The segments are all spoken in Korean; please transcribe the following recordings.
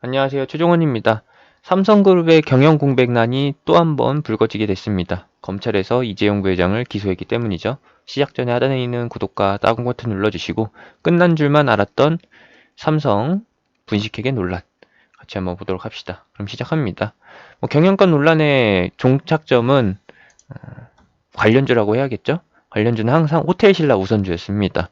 안녕하세요. 최종원입니다. 삼성그룹의 경영 공백난이 또 한 번 불거지게 됐습니다. 검찰에서 이재용 부회장을 기소했기 때문이죠. 시작 전에 하단에 있는 구독과 다운 버튼 눌러주시고 끝난 줄만 알았던 삼성 분식회계 논란 같이 한번 보도록 합시다. 그럼 시작합니다. 경영권 논란의 종착점은 관련주라고 해야겠죠? 관련주는 항상 호텔신라 우선주였습니다.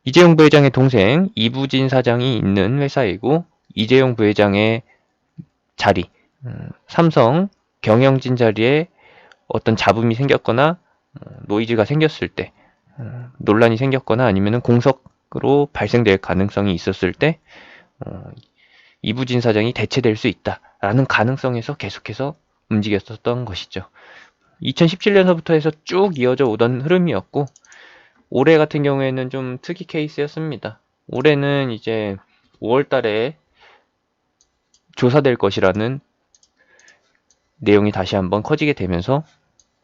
이재용 부회장의 동생 이부진 사장이 있는 회사이고 이재용 부회장의 자리, 삼성 경영진 자리에 어떤 잡음이 생겼거나 노이즈가 생겼을 때, 논란이 생겼거나 아니면 공석으로 발생될 가능성이 있었을 때 이부진 사장이 대체될 수 있다라는 가능성에서 계속해서 움직였었던 것이죠. 2017년서부터 해서 쭉 이어져 오던 흐름이었고 올해 같은 경우에는 좀 특이 케이스였습니다. 올해는 이제 5월 달에 조사될 것이라는 내용이 다시 한번 커지게 되면서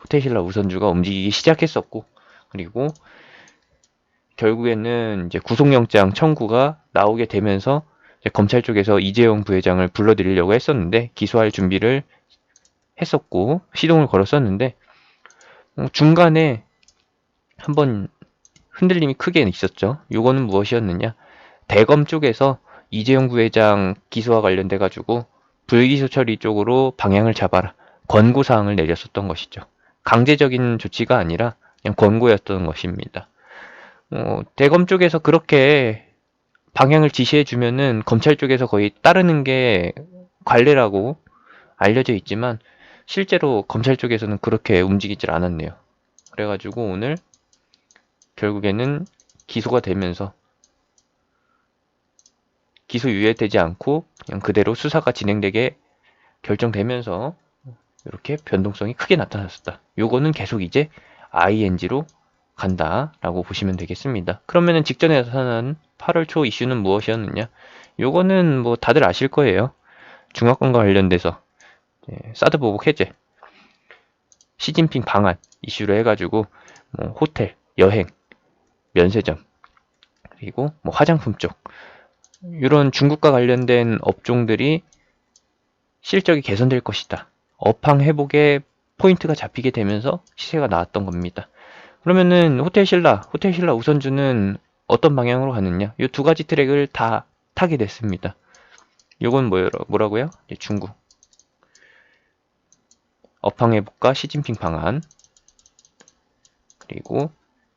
호텔신라 우선주가 움직이기 시작했었고, 그리고 결국에는 이제 구속영장 청구가 나오게 되면서 검찰 쪽에서 이재용 부회장을 불러들이려고 했었는데 기소할 준비를 했었고 시동을 걸었었는데 중간에 한번 흔들림이 크게 있었죠. 요거는 무엇이었느냐? 대검 쪽에서 이재용 부회장 기소와 관련돼 가지고 불기소 처리 쪽으로 방향을 잡아라. 권고사항을 내렸었던 것이죠. 강제적인 조치가 아니라 그냥 권고였던 것입니다. 대검 쪽에서 그렇게 방향을 지시해주면은 검찰 쪽에서 거의 따르는 게 관례라고 알려져 있지만 실제로 검찰 쪽에서는 그렇게 움직이질 않았네요. 그래가지고 오늘 결국에는 기소가 되면서 기소 유예되지 않고 그냥 그대로 수사가 진행되게 결정되면서 이렇게 변동성이 크게 나타났었다. 요거는 계속 이제 ING로 간다라고 보시면 되겠습니다. 그러면은 직전에 나타난 8월 초 이슈는 무엇이었느냐? 요거는 뭐 다들 아실 거예요. 중화권과 관련돼서 사드 보복 해제, 시진핑 방한 이슈로 해가지고 뭐 호텔, 여행, 면세점, 그리고 뭐 화장품 쪽 이런 중국과 관련된 업종들이 실적이 개선될 것이다. 업황 회복에 포인트가 잡히게 되면서 시세가 나왔던 겁니다. 그러면은 호텔신라 우선주는 어떤 방향으로 가느냐? 이 두 가지 트랙을 다 타게 됐습니다. 요건 뭐라고요? 중국. 업황 회복과 시진핑 방안. 그리고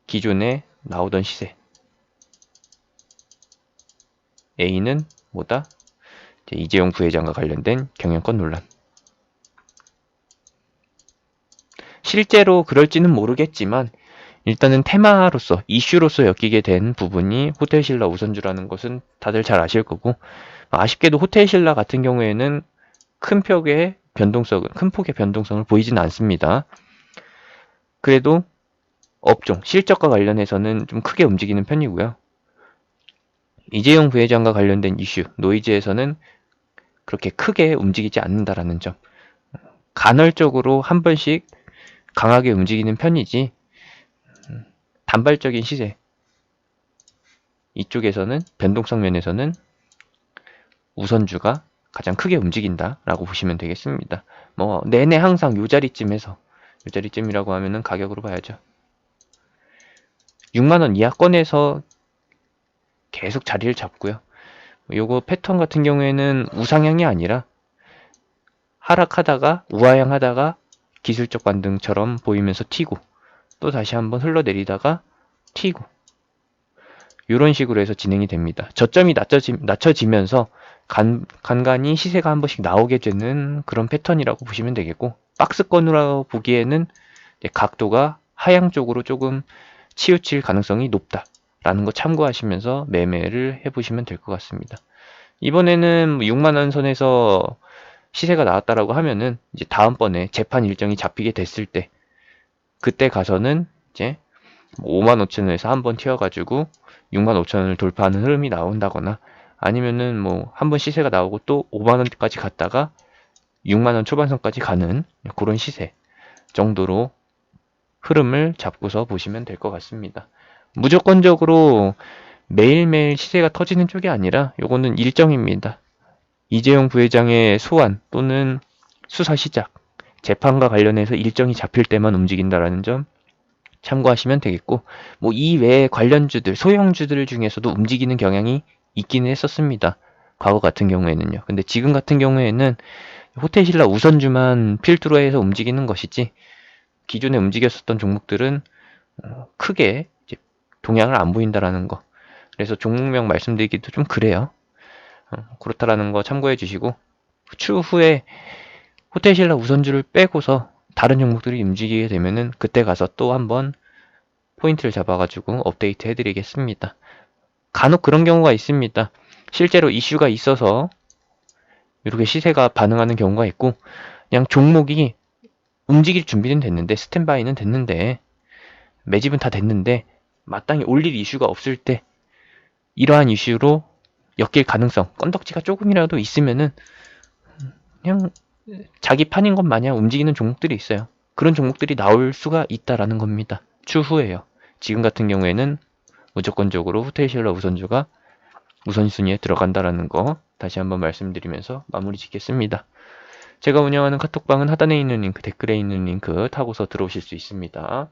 기존에 나오던 시세. A는 뭐다? 이재용 부회장과 관련된 경영권 논란. 실제로 그럴지는 모르겠지만 일단은 테마로서 이슈로서 엮이게 된 부분이 호텔신라 우선주라는 것은 다들 잘 아실 거고 아쉽게도 호텔신라 같은 경우에는 큰 폭의 변동성을 보이지는 않습니다. 그래도 업종, 실적과 관련해서는 좀 크게 움직이는 편이고요. 이재용 부회장과 관련된 이슈, 노이즈에서는 그렇게 크게 움직이지 않는다라는 점. 간헐적으로 한 번씩 강하게 움직이는 편이지 단발적인 시세 이쪽에서는 변동성 면에서는 우선주가 가장 크게 움직인다라고 보시면 되겠습니다. 뭐 내내 항상 요 자리쯤이라고 하면은 가격으로 봐야죠. 6만원 이하권에서 계속 자리를 잡고요. 요거 패턴 같은 경우에는 우상향이 아니라 하락하다가 우하향하다가 기술적 반등처럼 보이면서 튀고 또 다시 한번 흘러내리다가 튀고 이런 식으로 해서 진행이 됩니다. 저점이 낮춰지면서 간간히 시세가 한 번씩 나오게 되는 그런 패턴이라고 보시면 되겠고 박스권으로 보기에는 각도가 하향 쪽으로 조금 치우칠 가능성이 높다라는 거 참고하시면서 매매를 해보시면 될 것 같습니다. 이번에는 6만원 선에서 시세가 나왔다라고 하면은 이제 다음번에 재판 일정이 잡히게 됐을 때 그때 가서는 이제 5만 5천원에서 한번 튀어가지고 6만 5천원을 돌파하는 흐름이 나온다거나 아니면은 뭐 한번 시세가 나오고 또 5만원까지 갔다가 6만원 초반선까지 가는 그런 시세 정도로 흐름을 잡고서 보시면 될 것 같습니다. 무조건적으로 매일매일 시세가 터지는 쪽이 아니라 요거는 일정입니다. 이재용 부회장의 소환 또는 수사 시작, 재판과 관련해서 일정이 잡힐 때만 움직인다라는 점 참고하시면 되겠고, 뭐 이외에 관련주들, 소형주들 중에서도 움직이는 경향이 있기는 했었습니다. 과거 같은 경우에는요. 근데 지금 같은 경우에는 호텔신라 우선주만 필두로 해서 움직이는 것이지, 기존에 움직였었던 종목들은 크게 이제 동향을 안 보인다라는 거. 그래서 종목명 말씀드리기도 좀 그래요. 그렇다라는 거 참고해 주시고, 추후에 호텔신라 우선주를 빼고서 다른 종목들이 움직이게 되면은 그때 가서 또 한번 포인트를 잡아가지고 업데이트 해드리겠습니다. 간혹 그런 경우가 있습니다. 실제로 이슈가 있어서 이렇게 시세가 반응하는 경우가 있고, 그냥 종목이 움직일 준비는 됐는데, 스탠바이는 됐는데, 매집은 다 됐는데 마땅히 올릴 이슈가 없을 때 이러한 이슈로 엮일 가능성, 건덕지가 조금이라도 있으면은 그냥 자기 판인 것 마냥 움직이는 종목들이 있어요. 그런 종목들이 나올 수가 있다라는 겁니다. 추후에요. 지금 같은 경우에는 무조건적으로 호텔신라 우선주가 우선순위에 들어간다라는 거 다시 한번 말씀드리면서 마무리 짓겠습니다. 제가 운영하는 카톡방은 하단에 있는 링크, 댓글에 있는 링크 타고서 들어오실 수 있습니다.